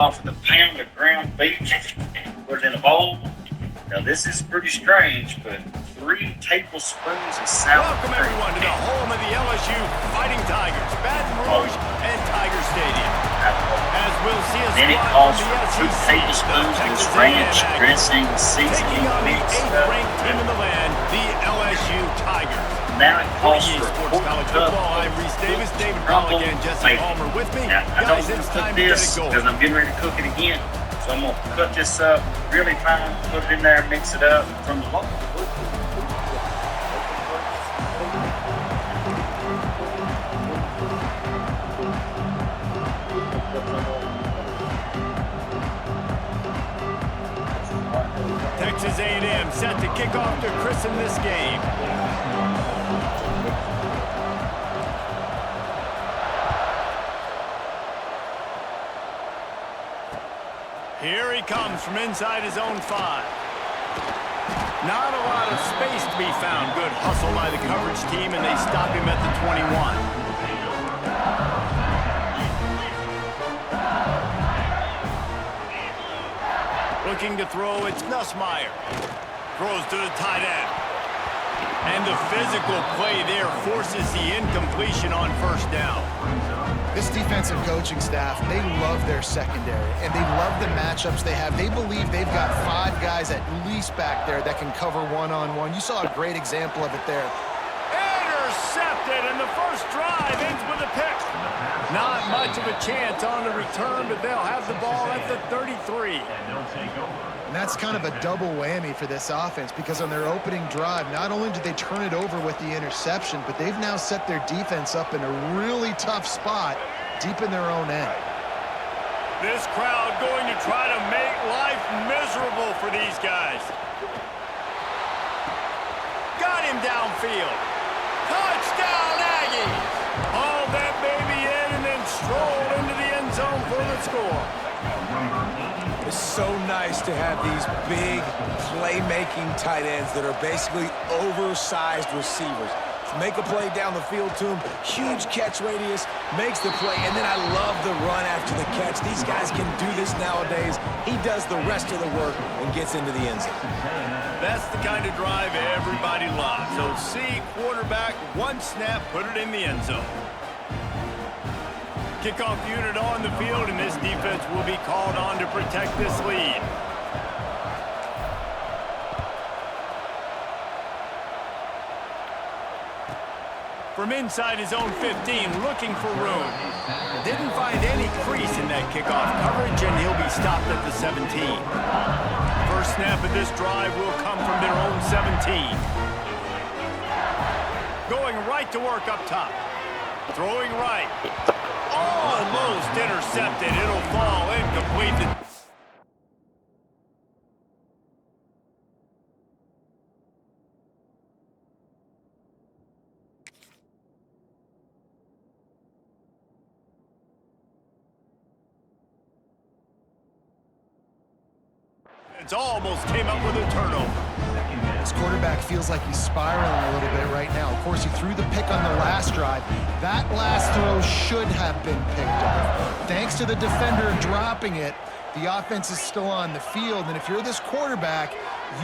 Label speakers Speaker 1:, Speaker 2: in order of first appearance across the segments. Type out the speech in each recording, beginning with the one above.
Speaker 1: off with a pound of ground beef, put it in a bowl. Now this is pretty strange, but 3 tablespoons of sour
Speaker 2: Welcome
Speaker 1: cream.
Speaker 2: everyone to the home of the LSU Fighting Tigers, Baton Rouge and Tiger Stadium. As we'll see a
Speaker 1: Then it
Speaker 2: squad
Speaker 1: calls
Speaker 2: from the
Speaker 1: for 2
Speaker 2: SEC,
Speaker 1: tablespoons
Speaker 2: the
Speaker 1: of this
Speaker 2: Texas
Speaker 1: ranch
Speaker 2: A&M
Speaker 1: dressing,
Speaker 2: taking
Speaker 1: seasoning,
Speaker 2: on the
Speaker 1: mix
Speaker 2: 8th-ranked team in the land, the LSU Tigers.
Speaker 1: Now it calls
Speaker 2: EA
Speaker 1: for a
Speaker 2: Sports
Speaker 1: quarter
Speaker 2: College
Speaker 1: cup
Speaker 2: Football. I'm
Speaker 1: of
Speaker 2: Reese Davis, David
Speaker 1: crumbled
Speaker 2: Pollock, and Jesse
Speaker 1: bacon.
Speaker 2: Palmer with me.
Speaker 1: Now, I
Speaker 2: Guys,
Speaker 1: don't
Speaker 2: it's
Speaker 1: want to
Speaker 2: time
Speaker 1: cook
Speaker 2: to get
Speaker 1: this
Speaker 2: it going.
Speaker 1: because I'm getting ready to cook it again. So I'm going to cut this up really fine, put it in there, mix it up from the local.
Speaker 2: Texas A&M set to kick off to christen this game. Here he comes from inside his own 5. Not a lot of space to be found. Good hustle by the coverage team, and they stop him at the 21. Looking to throw, it's Nussmeier. Throws to the tight end. And the physical play there forces the incompletion on first down.
Speaker 3: This defensive coaching staff, they love their secondary, and they love the matchups they have. They believe they've got 5 guys at least back there that can cover one-on-one. You saw a great example of it there.
Speaker 2: Intercepted, and the first drive ends with a pick. Not much of a chance on the return, but they'll have the ball at the 33.
Speaker 3: And that's kind of a double whammy for this offense, because on their opening drive, not only did they turn it over with the interception, but they've now set their defense up in a really tough spot deep in their own end.
Speaker 2: This crowd going to try to make life miserable for these guys. Got him downfield. Touchdown, Aggies! Hauled that baby in and then strolled into the end zone for the score.
Speaker 4: It's so nice to have these big playmaking tight ends that are basically oversized receivers. Make a play down the field to him, huge catch radius, makes the play, and then I love the run after the catch. These guys can do this nowadays. He does the rest of the work and gets into the end zone.
Speaker 2: That's the kind of drive everybody loves. So see quarterback, 1 snap, put it in the end zone. Kickoff unit on the field, and this defense will be called on to protect this lead. From inside his own 15, looking for room. Didn't find any crease in that kickoff coverage, and he'll be stopped at the 17. First snap of this drive will come from their own 17. Going right to work up top. Throwing right. Almost intercepted. It'll fall incomplete. It's almost came up with a turnover.
Speaker 3: This quarterback feels like he's spiraling a little bit right now. Of course, he threw the pick on the last drive. That last throw should have been picked off. Thanks to the defender dropping it, the offense is still on the field. And if you're this quarterback,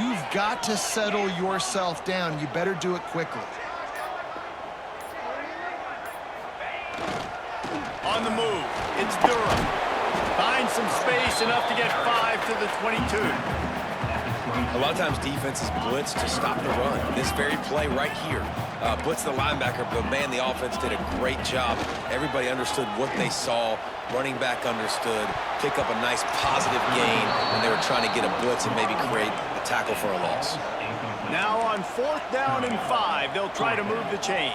Speaker 3: you've got to settle yourself down. You better do it quickly.
Speaker 2: On the move, it's Durham. Finds some space, enough to get 5 to the 22.
Speaker 4: A lot of times defenses blitz to stop the run. This very play right here, blitz the linebacker, but man, the offense did a great job. Everybody understood what they saw. Running back understood. Pick up a nice positive gain when they were trying to get a blitz and maybe create a tackle for a loss.
Speaker 2: Now on 4th down and 5, they'll try to move the chains.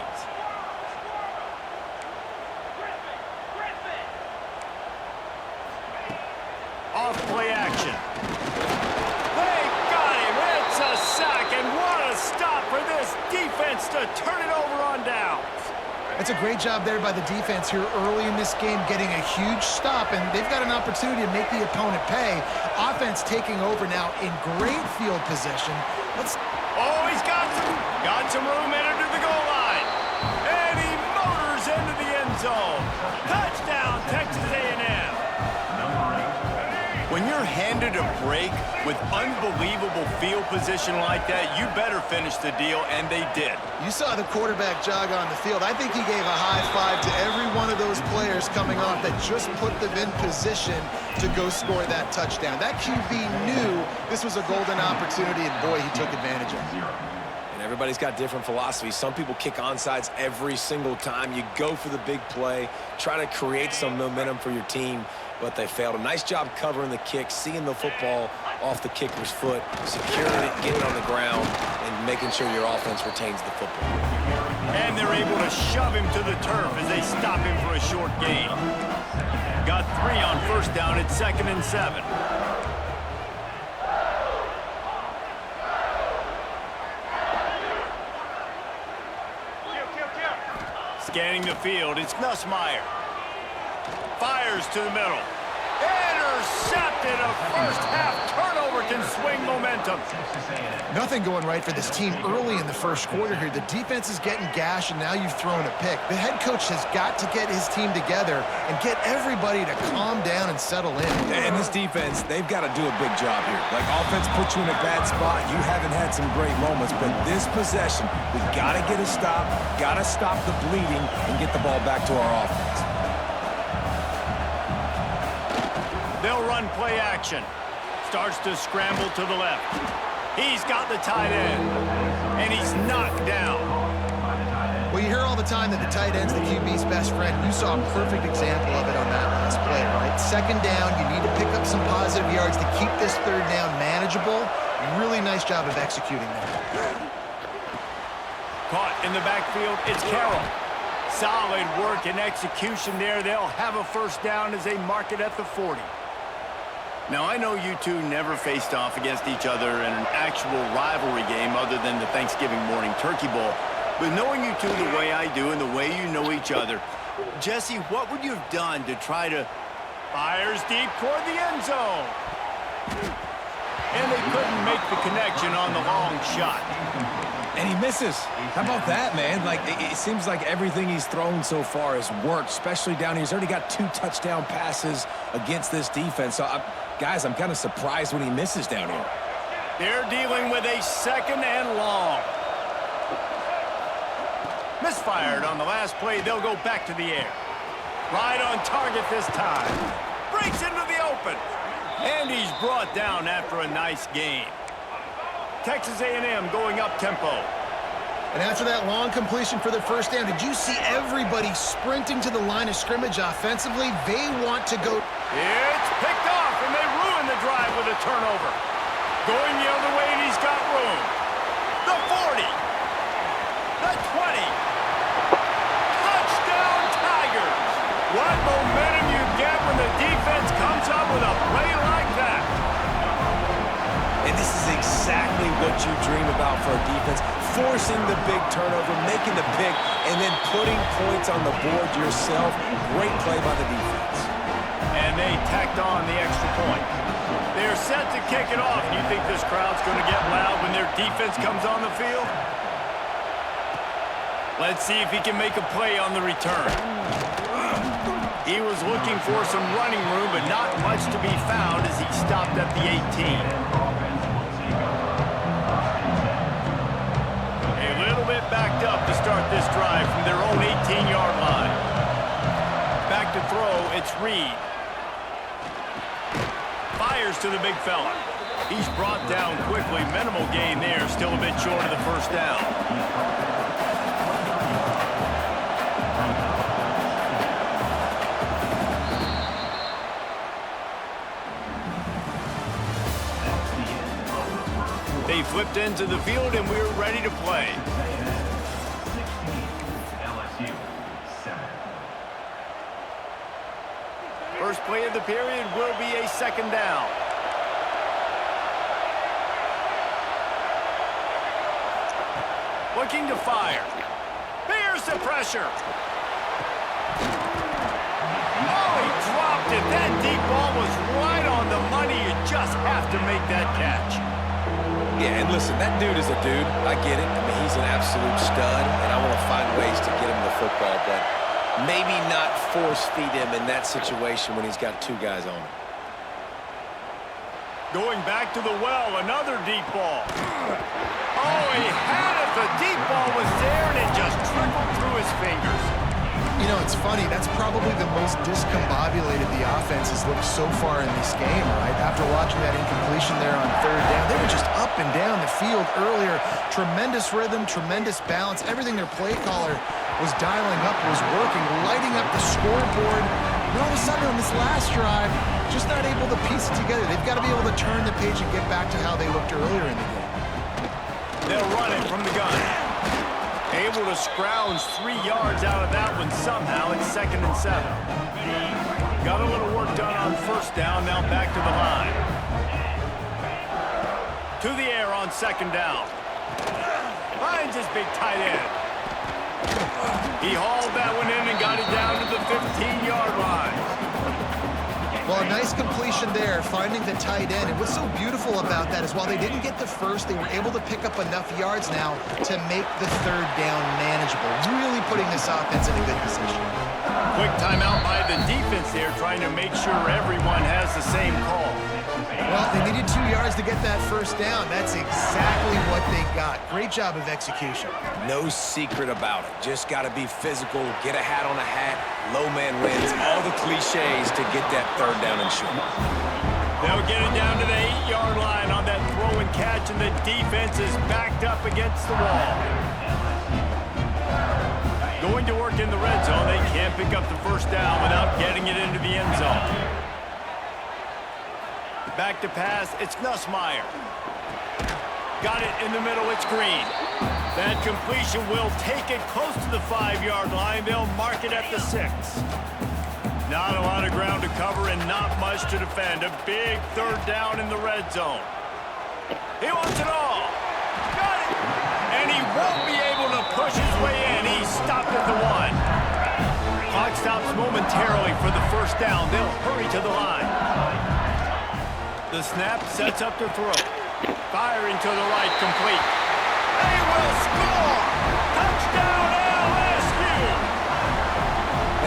Speaker 2: Off play action. They got him. It's a sack, and what a stop for this defense to turn it over on downs.
Speaker 3: That's a great job there by the defense here early in this game, getting a huge stop, and they've got an opportunity to make the opponent pay. Offense taking over now in great field position.
Speaker 2: Oh, he's got some room entered to the goal line. And he motors into the end zone. Touchdown, Texas A&M. When you're handed a break with unbelievable field position like that, you better finish the deal, and they did.
Speaker 3: You saw the quarterback jog on the field. I think he gave a high five to every one of those players coming off that just put them in position to go score that touchdown. That QB knew this was a golden opportunity, and boy, he took advantage of it.
Speaker 4: And everybody's got different philosophies. Some people kick onside every single time. You go for the big play, try to create some momentum for your team, but they failed. A nice job covering the kick, seeing the football off the kicker's foot, securing it, getting on the ground, and making sure your offense retains the football.
Speaker 2: And they're able to shove him to the turf as they stop him for a short gain. Got 3 on first down at 2nd and 7. Scanning the field, it's Nussmeier. Fires to the middle. Intercepted. A first-half turnover can swing momentum.
Speaker 3: Nothing going right for this team early in the first quarter here. The defense is getting gashed, and now you've thrown a pick. The head coach has got to get his team together and get everybody to calm down and settle in.
Speaker 4: And this defense, they've got to do a big job here. Like, offense puts you in a bad spot. You haven't had some great moments, but this possession, we've got to get a stop, got to stop the bleeding, and get the ball back to our offense.
Speaker 2: They'll run play action. Starts to scramble to the left. He's got the tight end, and he's knocked down.
Speaker 3: Well, you hear all the time that the tight end's the QB's best friend. You saw a perfect example of it on that last play, right? 2nd down, you need to pick up some positive yards to keep this 3rd down manageable. Really nice job of executing that.
Speaker 2: Caught in the backfield, it's Carroll. Solid work and execution there. They'll have a first down as they mark it at the 40. Now, I know you two never faced off against each other in an actual rivalry game other than the Thanksgiving morning turkey bowl. But knowing you two the way I do and the way you know each other, Jesse, what would you have done to try to... Fires deep toward the end zone. And they couldn't make the connection on the long shot.
Speaker 4: And he misses. How about that, man? Like, it seems like everything he's thrown so far has worked, especially down here. He's already got 2 touchdown passes against this defense. So, guys, I'm kind of surprised when he misses down here.
Speaker 2: They're dealing with a 2nd and long. Misfired on the last play. They'll go back to the air. Right on target this time. Breaks into the open. And he's brought down after a nice gain. Texas A&M going up-tempo.
Speaker 3: And after that long completion for the first down, did you see everybody sprinting to the line of scrimmage offensively? They want to go.
Speaker 2: It's picked off, and they ruin the drive with a turnover. Going the other way, and he's got room. The 40. The 20. Touchdown, Tigers. What momentum you get when the defense comes up with a play like that.
Speaker 4: And this is exactly what you dream about for a defense. Forcing the big turnover, making the pick, and then putting points on the board yourself. Great play by the defense.
Speaker 2: And they tacked on the extra point. They're set to kick it off. You think this crowd's going to get loud when their defense comes on the field? Let's see if he can make a play on the return. He was looking for some running room, but not much to be found as he stopped at the 18. A little bit backed up to start this drive from their own 18-yard line. Back to throw, it's Reed. Fires to the big fella. He's brought down quickly. Minimal gain there, still a bit short of the first down. They flipped into the field, and we're ready to play.
Speaker 5: LSU 7.
Speaker 2: First play of the period will be a 2nd down. Looking to fire. Here's the pressure. Oh, he dropped it. That deep ball was right on the money. You just have to make that catch.
Speaker 4: Yeah, and listen, that dude is a dude. I get it. I mean, he's an absolute stud, and I want to find ways to get him the football, but maybe not force feed him in that situation when he's got 2 guys on him.
Speaker 2: Going back to the well, another deep ball. Oh, he had it. The deep ball was there, and it just trickled through his fingers.
Speaker 3: You know, it's funny. That's probably the most discombobulated the offense has looked so far in this game, right? After watching that incompletion there on third down, they were just up and down the field earlier. Tremendous rhythm, tremendous balance. Everything their play caller was dialing up was working, lighting up the scoreboard. And all of a sudden on this last drive, just not able to piece it together. They've got to be able to turn the page and get back to how they looked earlier in the game.
Speaker 2: They'll run it from the gun. Able to scrounge 3 yards out of that one somehow. It's 2nd and 7. Got a little work done on first down. Now back to the line. To the air on 2nd down. Finds his big tight end. He hauled that one in and got it down to the 15-yard line.
Speaker 3: Well, a nice completion there, finding the tight end. And what's so beautiful about that is while they didn't get the first, they were able to pick up enough yards now to make the third down manageable. Really putting this offense in a good position.
Speaker 2: Quick timeout by the defense here, trying to make sure everyone has the same call.
Speaker 3: Well, they needed 2 yards to get that first down. That's exactly what they got. Great job of execution.
Speaker 4: No secret about it. Just got to be physical, get a hat on a hat, low man wins, all the cliches to get that third down and short.
Speaker 2: They'll get it down to the 8-yard line on that throw and catch, and the defense is backed up against the wall. Going to work in the red zone. They can't pick up the first down without getting it into the end zone. Back to pass, it's Nussmeier. Got it in the middle, it's Green. That completion will take it close to the 5-yard line. They'll mark it at the 6. Not a lot of ground to cover and not much to defend. A big third down in the red zone. He wants it all. Got it. And he won't be able to push his way in. He stopped at the 1. Clock stops momentarily for the first down. They'll hurry to the line. The snap sets up the throw. Firing to the right, complete. They will score! Touchdown, LSU!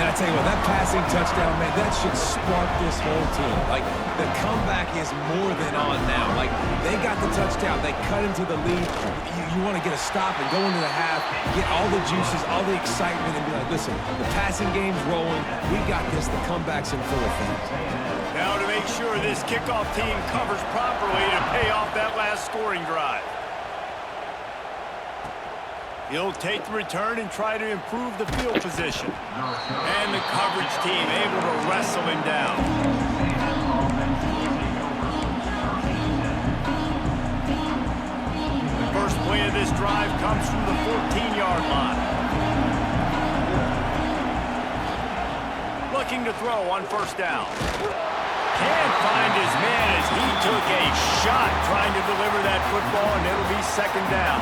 Speaker 4: And I tell you what, that passing touchdown, man, that should spark this whole team. Like, the comeback is more than on now. Like, they got the touchdown. They cut into the lead. You want to get a stop and go into the half, get all the juices, all the excitement, and be like, listen, the passing game's rolling. We got this. The comeback's in full effect.
Speaker 2: Now to make sure this kickoff team covers properly to pay off that last scoring drive. He'll take the return and try to improve the field position. And the coverage team able to wrestle him down. The first play of this drive comes from the 14-yard line. Looking to throw on first down. Can't find his man as he took a shot trying to deliver that football, and it'll be 2nd down.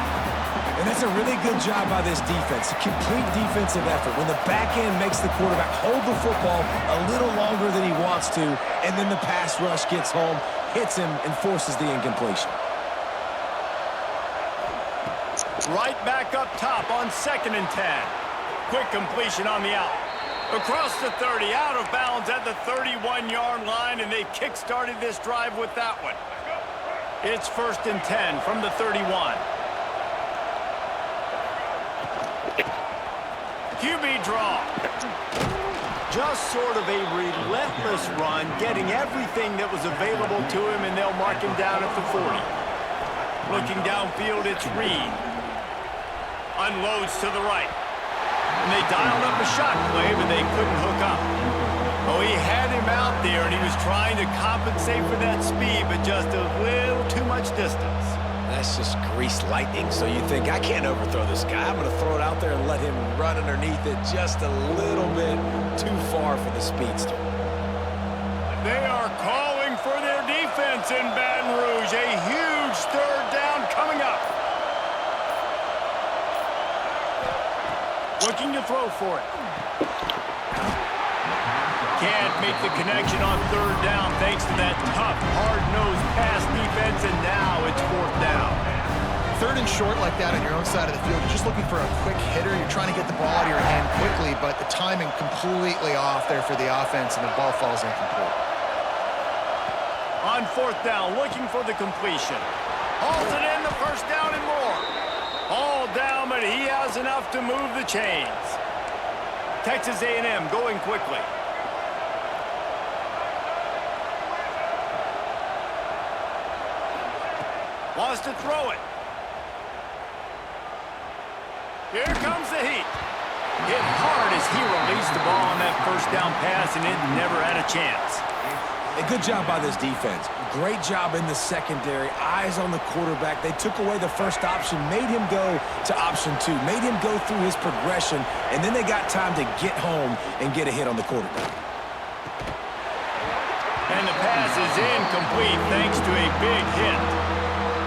Speaker 4: And that's a really good job by this defense. A complete defensive effort. When the back end makes the quarterback hold the football a little longer than he wants to, and then the pass rush gets home, hits him, and forces the incompletion.
Speaker 2: Right back up top on 2nd and 10. Quick completion on the out. Across the 30, out of bounds at the 31-yard line, and they've kick-started this drive with that one. It's 1st and 10 from the 31. QB draw. Just sort of a relentless run, getting everything that was available to him, and they'll mark him down at the 40. Looking downfield, it's Reed. Unloads to the right. And they dialed up a shot play, but they couldn't hook up. Oh, he had him out there, and he was trying to compensate for that speed, but just a little too much distance.
Speaker 4: That's just greased lightning, so you think, I can't overthrow this guy. I'm going to throw it out there and let him run underneath it just a little bit too far for the speedster.
Speaker 2: They are calling for their defense in Baton Rouge. A huge third down coming up. Looking to throw for it. Can't make the connection on third down thanks to that tough, hard-nosed pass defense, and now it's 4th down.
Speaker 3: 3rd and short like that on your own side of the field, you're just looking for a quick hitter. You're trying to get the ball out of your hand quickly, but the timing completely off there for the offense, and the ball falls incomplete.
Speaker 2: On 4th down, looking for the completion. Hauls it in, the first down and more. All down, but he has enough to move the chains. Texas A&M going quickly. Wants to throw it. Here comes the heat. Hit hard as he released the ball on that first down pass, and it never had a chance.
Speaker 4: A good job by this defense. Great job in the secondary. Eyes on the quarterback. They took away the first option, made him go to option 2, made him go through his progression, and then they got time to get home and get a hit on the quarterback.
Speaker 2: And the pass is incomplete thanks to a big hit.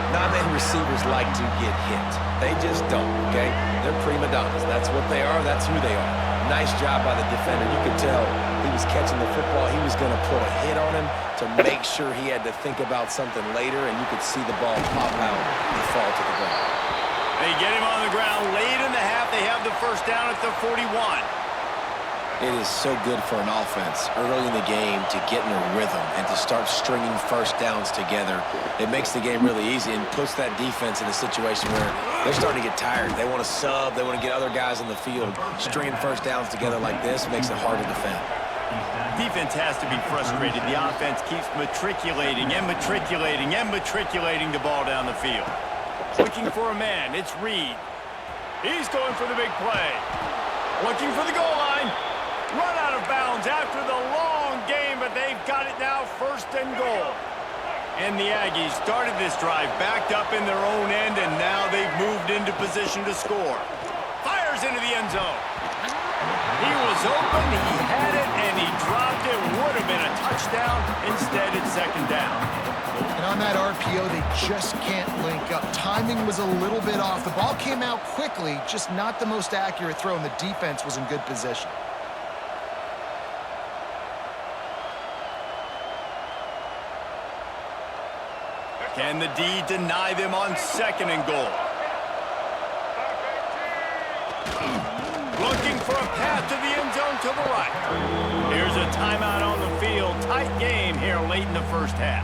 Speaker 4: Not many receivers like to get hit. They just don't, okay? They're prima donnas. That's what they are. That's who they are. Nice job by the defender. You could tell he was catching the football. He was going to put a hit on him to make sure he had to think about something later, and you could see the ball pop out and fall to the ground.
Speaker 2: They get him on the ground late in the half. They have the first down at the 41.
Speaker 4: It is so good for an offense early in the game to get in a rhythm and to start stringing first downs together. It makes the game really easy and puts that defense in a situation where they're starting to get tired. They want to sub. They want to get other guys on the field. Stringing first downs together like this makes it hard to defend.
Speaker 2: Defense has to be frustrated. The offense keeps matriculating and matriculating and matriculating the ball down the field. Looking for a man. It's Reed. He's going for the big play. Looking for the goal line. Run out of bounds after the long game, but they've got it now, 1st and goal. And the Aggies started this drive backed up in their own end, and now they've moved into position to score. Fires into the end zone. He was open, he had it, and he dropped it. Would have been a touchdown. Instead, it's 2nd down.
Speaker 3: And on that RPO, they just can't link up. Timing was a little bit off. The ball came out quickly, just not the most accurate throw, and the defense was in good position.
Speaker 2: Can the D deny them on 2nd and goal? Looking for a path to the end zone to the right. Here's a timeout on the field. Tight game here late in the first half.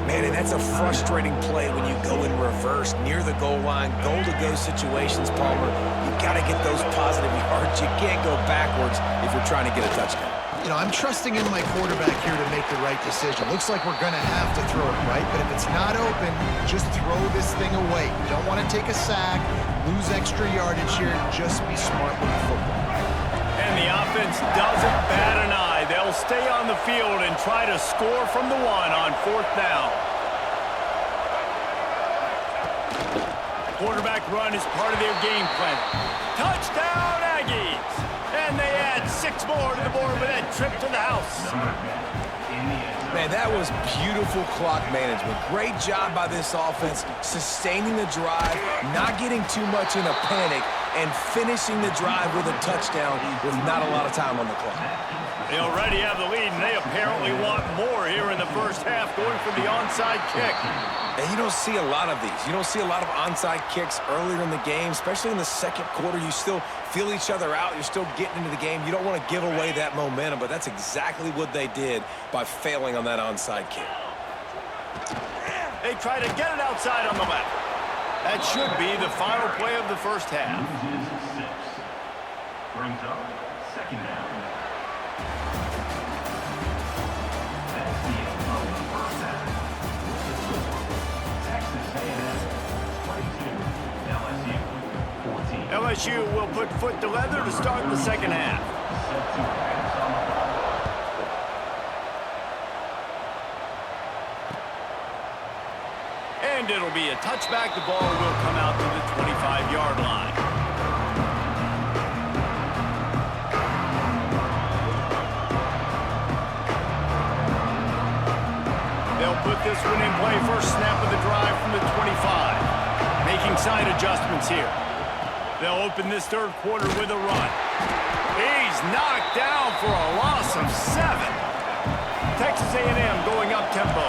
Speaker 4: Man, and that's a frustrating play when you go in reverse near the goal line. Goal-to-go situations, Palmer. You got to get those positive yards. You can't go backwards if you're trying to get a touchdown.
Speaker 3: You know, I'm trusting in my quarterback here to make the right decision. Looks like we're going to have to throw it, right? But if it's not open, just throw this thing away. You don't want to take a sack, lose extra yardage here. Just be smart with the football.
Speaker 2: And the offense doesn't bat an eye. They'll stay on the field and try to score from the 1 on 4th down. Quarterback run is part of their game plan. Touchdown, Aggies! And they add 6 more to the board with that trip to the house.
Speaker 4: Man, that was beautiful clock management. Great job by this offense, sustaining the drive, not getting too much in a panic, and finishing the drive with a touchdown with not a lot of time on the clock.
Speaker 2: They already have the lead, and they apparently want more here in the first half, going for the onside kick.
Speaker 4: And you don't see a lot of these. You don't see a lot of onside kicks earlier in the game, especially in the 2nd quarter. You still feel each other out. You're still getting into the game. You don't want to give away that momentum, but that's exactly what they did by failing on that onside kick.
Speaker 2: They try to get it outside on the left. That should be the final play of the first half.
Speaker 5: Brings up 2nd down. LSU
Speaker 2: will put foot to leather to start the second half. And it'll be a touchback. The ball will come out to the 25-yard line. They'll put this one in play. First snap of the drive from the 25. Making side adjustments here. They'll open this 3rd quarter with a run. He's knocked down for a loss of 7. Texas A&M going up tempo.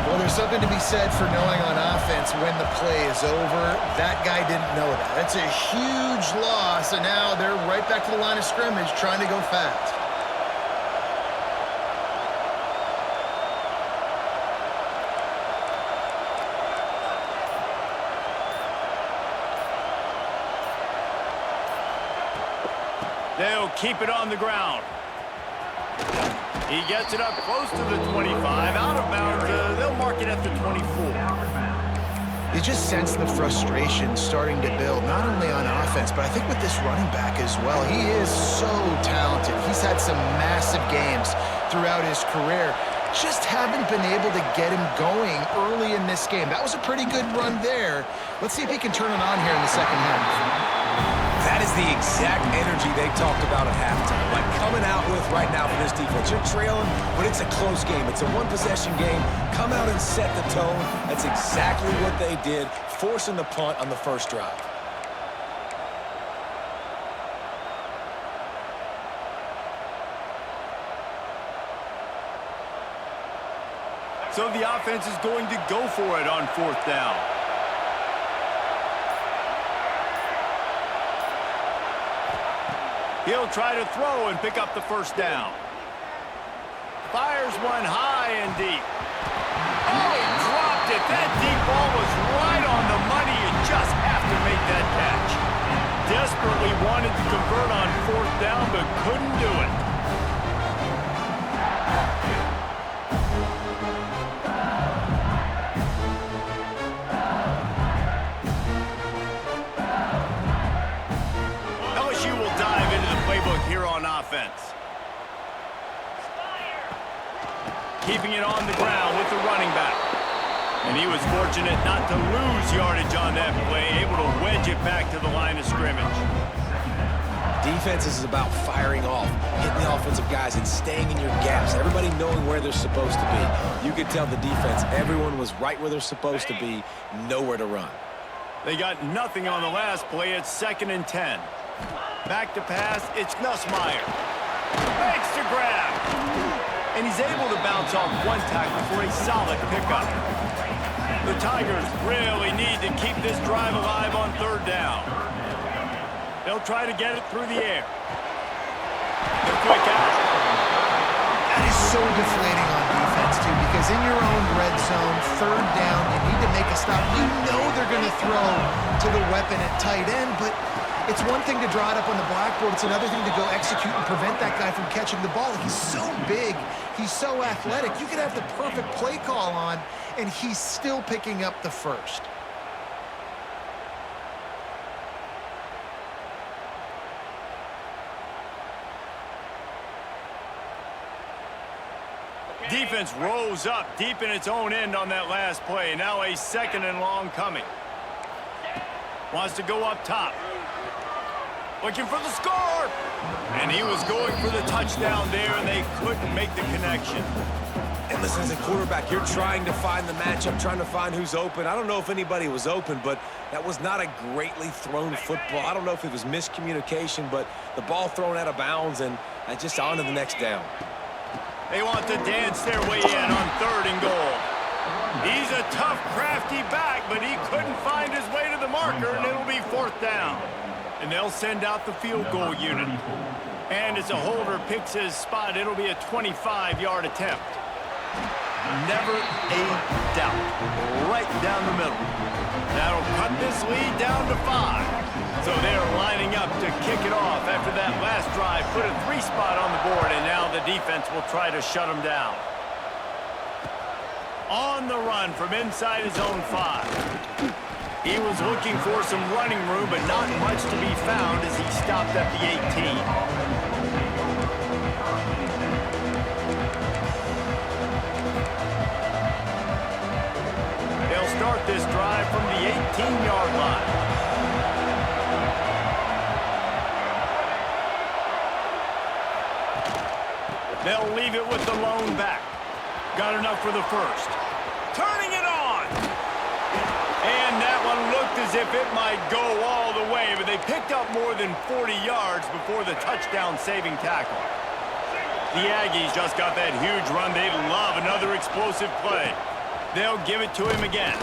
Speaker 3: Well, there's something to be said for knowing on offense when the play is over. That guy didn't know that. That's a huge loss, and now they're right back to the line of scrimmage trying to go fast.
Speaker 2: They'll keep it on the ground. He gets it up close to the 25. Out of bounds, they'll mark it at the 24.
Speaker 3: You just sense the frustration starting to build, not only on offense, but I think with this running back as well. He is so talented. He's had some massive games throughout his career. Just haven't been able to get him going early in this game. That was a pretty good run there. Let's see if he can turn it on here in the second half.
Speaker 4: That is the exact energy they talked about at halftime. Like coming out with right now for this defense. You're trailing, but it's a close game. It's a one-possession game. Come out and set the tone. That's exactly what they did, forcing the punt on the first drive.
Speaker 2: So the offense is going to go for it on 4th down. He'll try to throw and pick up the first down. Fires one high and deep. Oh, he dropped it. That deep ball was right on the money. You just have to make that catch. Desperately wanted to convert on 4th down, but couldn't do it. LSU will dive into the playbook here on offense. Keeping it on the ground with the running back. And he was fortunate not to lose yardage on that play, able to wedge it back to the line of scrimmage.
Speaker 4: Defense is about firing off, hitting the offensive guys and staying in your gaps. Everybody knowing where they're supposed to be. You could tell the defense, everyone was right where they're supposed to be, nowhere to run.
Speaker 2: They got nothing on the last play. It's 2nd and 10. Back to pass, it's Nussmeier. Makes the grab. And he's able to bounce off one tackle for a solid pickup. The Tigers really need to keep this drive alive on 3rd down. They'll try to get it through the air. The quick out.
Speaker 3: That is so deflating on defense, too, because in your own red zone, 3rd down, you need to make a stop. You know they're going to throw to the weapon at tight end, but it's one thing to draw it up on the blackboard. It's another thing to go execute and prevent that guy from catching the ball. He's so big. He's so athletic. You could have the perfect play call on, and he's still picking up the first.
Speaker 2: Defense rose up deep in its own end on that last play. Now a 2nd and long coming. Wants to go up top. Looking for the score. And he was going for the touchdown there, and they couldn't make the connection.
Speaker 4: And listen, as a quarterback, you're trying to find the matchup, trying to find who's open. I don't know if anybody was open, but that was not a greatly thrown football. I don't know if it was miscommunication, but the ball thrown out of bounds, and just on to the next down.
Speaker 2: They want to dance their way in on 3rd and goal. He's a tough, crafty back, but he couldn't find his way to the marker, and it'll be 4th down. And they'll send out the field goal unit. And as a holder picks his spot, it'll be a 25-yard attempt. Never a doubt. Right down the middle. That'll cut this lead down to 5. So they're lining up to kick it off after that last drive. Put a 3 spot on the board, and now the defense will try to shut them down. On the run from inside his own 5. He was looking for some running room, but not much to be found as he stopped at the 18. They'll start this drive from the 18-yard line. They'll leave it with the lone back. Got enough for the first. Turning it on! And that one looked as if it might go all the way, but they picked up more than 40 yards before the touchdown-saving tackle. The Aggies just got that huge run. They'd love another explosive play. They'll give it to him again.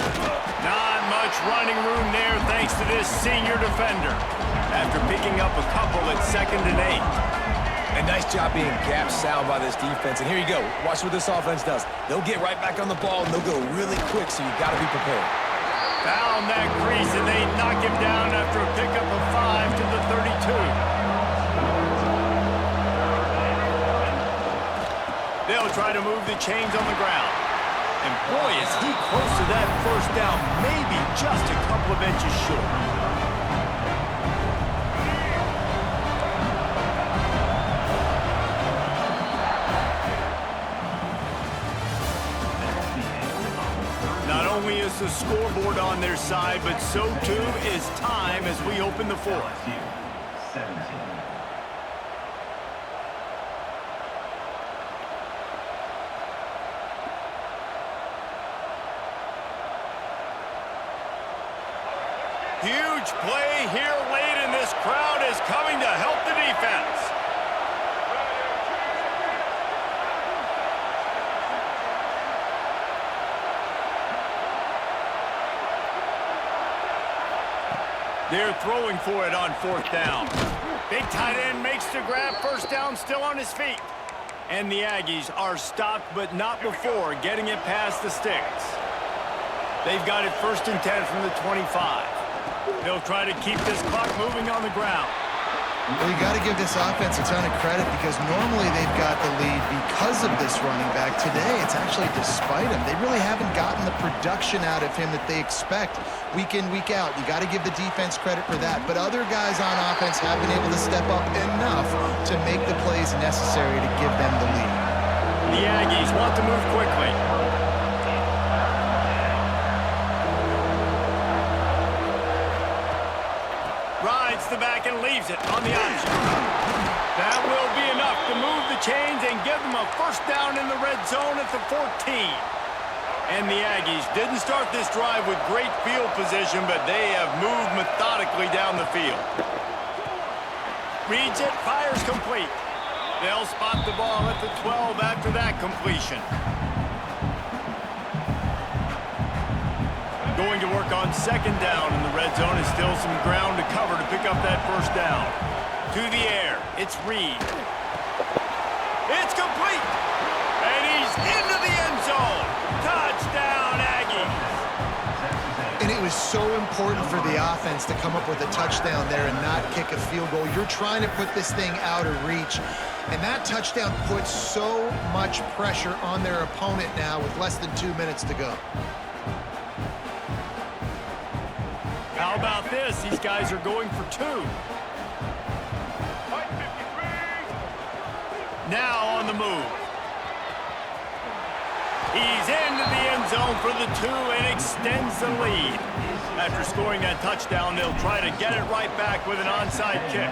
Speaker 2: Not much running room there thanks to this senior defender after picking up a couple at 2nd and 8.
Speaker 4: And nice job being gap sound by this defense. And here you go. Watch what this offense does. They'll get right back on the ball, and they'll go really quick, so you got to be prepared.
Speaker 2: Found that crease, and they knock him down after a pickup of 5 to the 32. they'll try to move the chains on the ground. And boy, is he close to that first down, maybe just a couple of inches short. Not only is the scoreboard on their side, but so too is time as we open the fourth.
Speaker 5: LSU 17.
Speaker 2: Huge play here late, and this crowd is coming to help the defense. They're throwing for it on fourth down. Big tight end makes the grab, first down, still on his feet. And the Aggies are stopped, but not before getting it past the sticks. They've got it 1st and 10 from the 25. They'll try to keep this clock moving on the ground.
Speaker 3: Well, you got to give this offense a ton of credit because normally they've got the lead because of this running back. Today, it's actually despite him. They really haven't gotten the production out of him that they expect week in, week out. You got to give the defense credit for that. But other guys on offense have been able to step up enough to make the plays necessary to give them the lead.
Speaker 2: The Aggies want to move quickly. Rides the back and leaves it on the option. That will be enough to move the chains and give them a first down in the red zone at the 14. And the Aggies didn't start this drive with great field position, but they have moved methodically down the field. Reads it, fires complete. They'll spot the ball at the 12 after that completion. Going to work on second down in the red zone, is still some ground to cover to pick up that first down. To the air, it's Reed. It's complete! And he's into the end zone! Touchdown, Aggies!
Speaker 3: And it was so important for the offense to come up with a touchdown there and not kick a field goal. You're trying to put this thing out of reach. And that touchdown puts so much pressure on their opponent now with less than 2 minutes to go.
Speaker 2: How about this? These guys are going for 2. Now on the move. He's into the end zone for the 2 and extends the lead. After scoring that touchdown, they'll try to get it right back with an onside kick.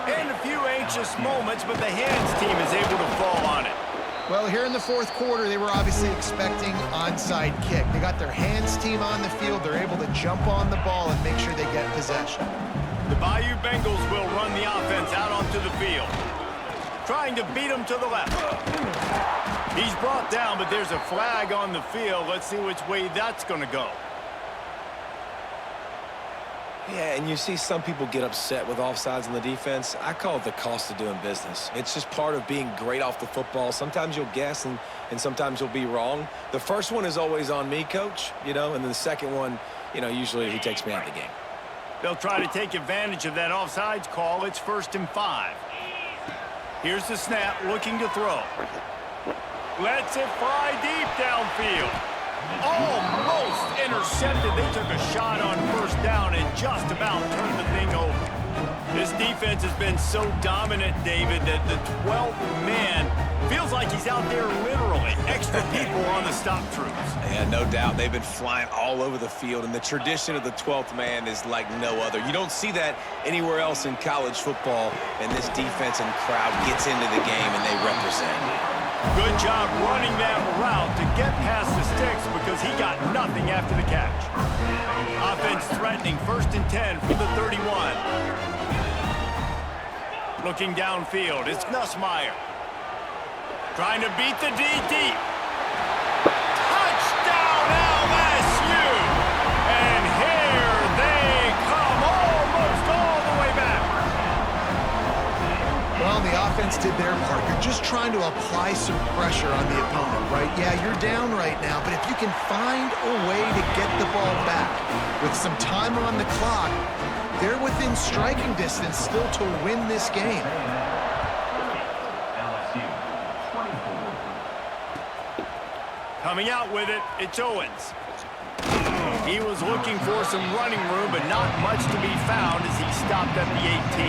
Speaker 2: And a few anxious moments, but the hands team is able to fall on it.
Speaker 3: Well, here in the fourth quarter, they were obviously expecting onside kick. They got their hands team on the field. They're able to jump on the ball and make sure they get possession.
Speaker 2: The Bayou Bengals will run the offense out onto the field. Trying to beat him to the left. He's brought down, but there's a flag on the field. Let's see which way that's going to go.
Speaker 4: Yeah, and you see some people get upset with offsides in the defense. I call it the cost of doing business. It's just part of being great off the football. Sometimes you'll guess and sometimes you'll be wrong. The first one is always on me, Coach, and then the second one, usually he takes me out of the game.
Speaker 2: They'll try to take advantage of that offsides call. It's 1st and 5. Here's the snap, looking to throw. Lets it fly deep downfield. Almost intercepted. They took a shot on first down and just about turned the thing over. This defense has been so dominant, David, that the 12th man feels like he's out there literally. Extra people on the stop troops.
Speaker 4: Yeah, no doubt. They've been flying all over the field, and the tradition of the 12th man is like no other. You don't see that anywhere else in college football, and this defense and crowd gets into the game, and they represent.
Speaker 2: Good job running that route to get past the sticks because he got nothing after the catch. Offense threatening, 1st and 10 from the 31. Looking downfield, it's Nussmeier. Trying to beat the D deep. Touchdown LSU! And here they come, almost all the way back.
Speaker 3: Well, the offense did their part. You're just trying to apply some pressure on the opponent, right? Yeah, you're down right now, but if you can find a way to get the ball back with some time on the clock, they're within striking distance still to win this game.
Speaker 5: LSU 24.
Speaker 2: Coming out with it, it's Owens. He was looking for some running room, but not much to be found as he stopped at the 18.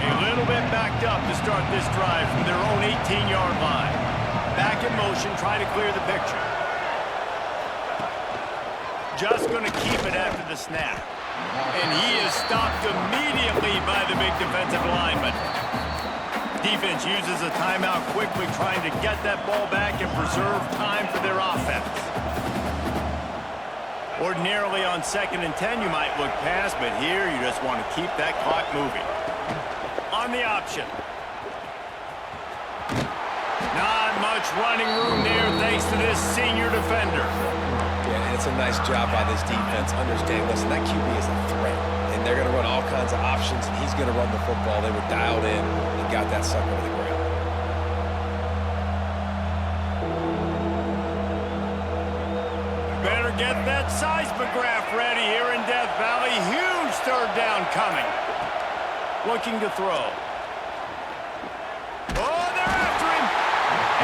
Speaker 2: A little bit backed up to start this drive from their own 18-yard line. Back in motion, trying to clear the picture. Just going to keep it after the snap. And he is stopped immediately by the big defensive lineman. Defense uses a timeout quickly, trying to get that ball back and preserve time for their offense. Ordinarily on 2nd and 10, you might look past, but here you just want to keep that clock moving. On the option. Not much running room there thanks to this senior defender.
Speaker 4: Yeah, and it's a nice job by this defense. Understanding, listen, that QB is a threat. And they're going to run all kinds of options, and he's going to run the football. They were dialed in and got that sucker to the ground.
Speaker 2: Better get that seismograph ready here in Death Valley. Huge third down coming. Looking to throw. Oh, they're after him.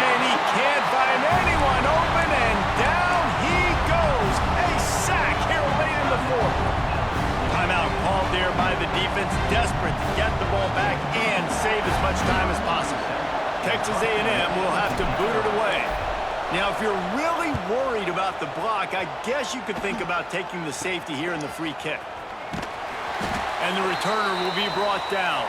Speaker 2: And he can't find anyone open, and down he goes. A sack here late in the fourth. Timeout called there by the defense, desperate to get the ball back and save as much time as possible. Texas A&M will have to boot it away. Now, if you're really worried about the block, I guess you could think about taking the safety here in the free kick. And the returner will be brought down.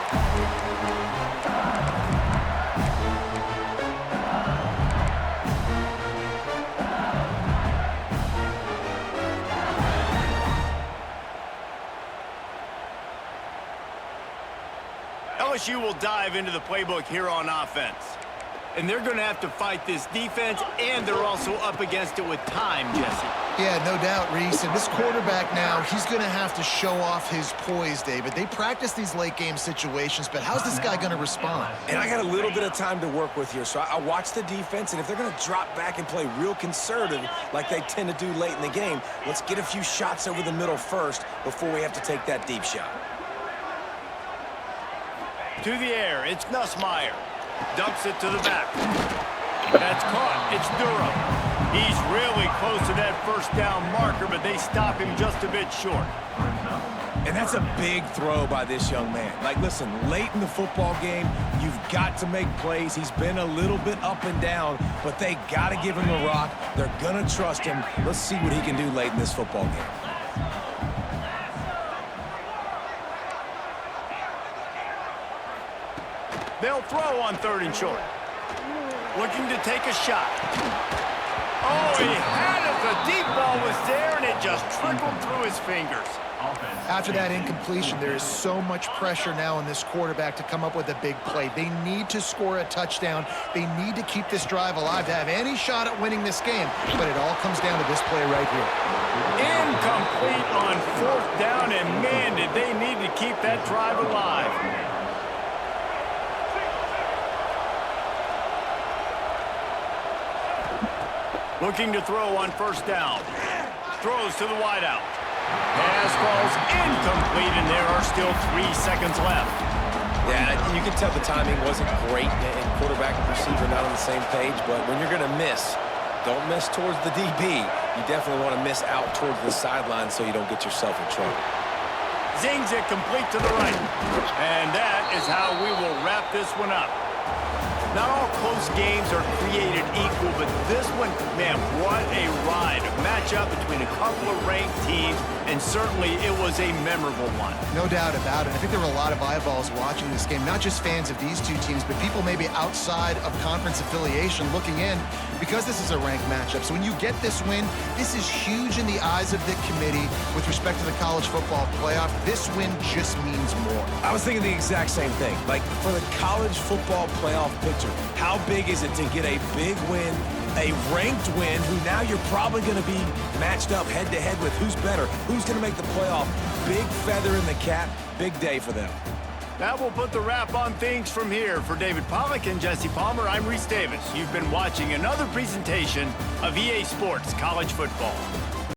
Speaker 2: LSU will dive into the playbook here on offense. And they're going to have to fight this defense, and they're also up against it with time, Jesse.
Speaker 3: Yeah, no doubt, Reese. And this quarterback now, he's going to have to show off his poise, David. They practice these late-game situations, but how's this guy going to respond?
Speaker 4: And I got a little bit of time to work with here, so I watch the defense, and if they're going to drop back and play real conservative like they tend to do late in the game, let's get a few shots over the middle first before we have to take that deep shot.
Speaker 2: To the air, it's Nussmeier. Dumps it to the back. That's caught. It's Durham. He's really close to that first down marker, but they stop him just a bit short.
Speaker 4: And that's a big throw by this young man. Like, listen, late in the football game, you've got to make plays. He's been a little bit up and down, but they got to give him the rock. They're going to trust him. Let's see what he can do late in this football game.
Speaker 2: They'll throw on 3rd and short. Looking to take a shot. Oh, he had it. The deep ball was there, and it just trickled through his fingers.
Speaker 3: After that incompletion, there is so much pressure now on this quarterback to come up with a big play. They need to score a touchdown. They need to keep this drive alive to have any shot at winning this game. But it all comes down to this play right here.
Speaker 2: Incomplete on 4th down, and man, did they need to keep that drive alive. Looking to throw on 1st down. Throws to the wideout. Pass falls incomplete, and there are still 3 seconds left.
Speaker 4: Yeah, you can tell the timing wasn't great, and quarterback and receiver not on the same page, but when you're going to miss, don't miss towards the DB. You definitely want to miss out towards the sideline so you don't get yourself in trouble.
Speaker 2: Zings it complete to the right. And that is how we will wrap this one up. Not all close games are created equal, but this one, man, what a ride. A matchup between a couple of ranked teams, and certainly it was a memorable one.
Speaker 3: No doubt about it. I think there were a lot of eyeballs watching this game, not just fans of these two teams, but people maybe outside of conference affiliation looking in, because this is a ranked matchup. So when you get this win, this is huge in the eyes of the committee with respect to the college football playoff. This win just means more.
Speaker 4: I was thinking the exact same thing. Like, for the college football playoff picture, how big is it to get a big win, a ranked win, who now you're probably going to be matched up head-to-head with who's better, who's going to make the playoff. Big feather in the cap, big day for them.
Speaker 2: That will put the wrap on things from here. For David Pollack and Jesse Palmer, I'm Reese Davis. You've been watching another presentation of EA Sports College Football.